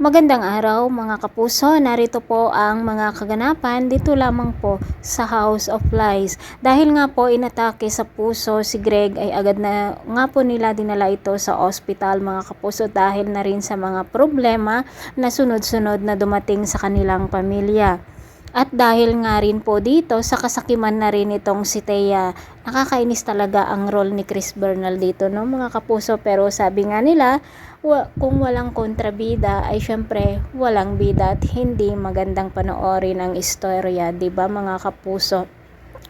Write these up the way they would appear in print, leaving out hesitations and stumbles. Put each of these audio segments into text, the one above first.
Magandang araw mga kapuso, narito po ang mga kaganapan dito lamang po sa House of Lies. Dahil nga po inatake sa puso si Greg ay agad na nga po nila dinala ito sa ospital mga kapuso dahil na rin sa mga problema na sunod-sunod na dumating sa kanilang pamilya. At dahil nga rin po dito sa kasakiman na rin itong si Thea, nakakainis talaga ang role ni Chris Bernal dito no mga kapuso, pero sabi nga nila kung walang kontrabida ay syempre walang bida at hindi magandang panoorin ang istorya, 'di ba mga kapuso?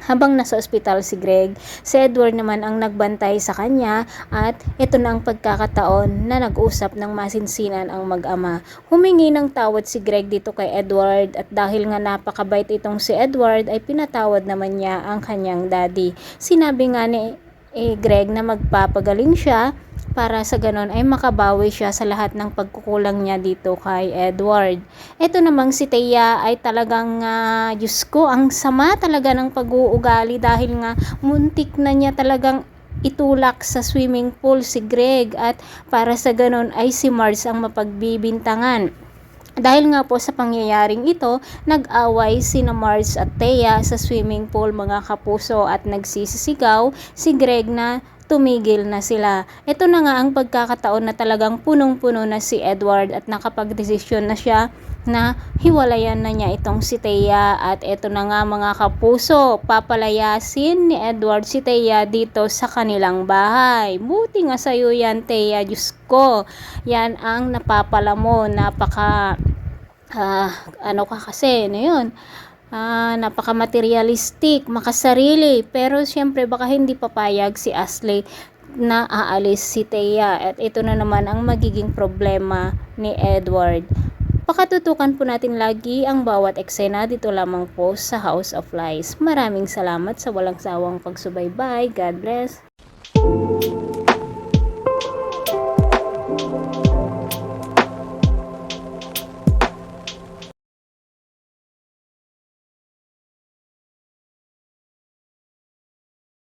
Habang nasa ospital si Greg, si Edward naman ang nagbantay sa kanya at ito na ang pagkakataon na nag-usap ng masinsinan ang mag-ama. Humingi ng tawad si Greg dito kay Edward at dahil nga napakabait itong si Edward ay pinatawad naman niya ang kanyang daddy. Sinabi nga ni Greg na magpapagaling siya para sa ganon ay makabawi siya sa lahat ng pagkukulang niya dito kay Edward. Ito namang si Thea ay talagang Diyos ko, ang sama talaga ng pag-uugali dahil nga muntik na niya talagang itulak sa swimming pool si Greg at para sa ganon ay si Mars ang mapagbibintangan. Dahil nga po sa pangyayaring ito, nag-away sina Mars at Thea sa swimming pool mga kapuso at nagsisisigaw si Greg na tumigil na sila. Ito na nga ang pagkakataon na talagang punong-puno na si Edward at nakapagdesisyon na siya na hiwalayan na niya itong si Thea at ito na nga mga kapuso, papalayasin ni Edward si Thea dito sa kanilang bahay. Buti nga sa'yo yan Thea, Diyos ko. Yan ang napapala mo, napaka ano ka kasi, ano yun? Napaka-materialistic, makasarili, pero siyempre baka hindi papayag si Ashley na aalis si Thea at ito na naman ang magiging problema ni Edward. Pakatutukan po natin lagi ang bawat eksena dito lamang po sa House of Lies. Maraming salamat sa walang sawang pagsubaybay. God bless.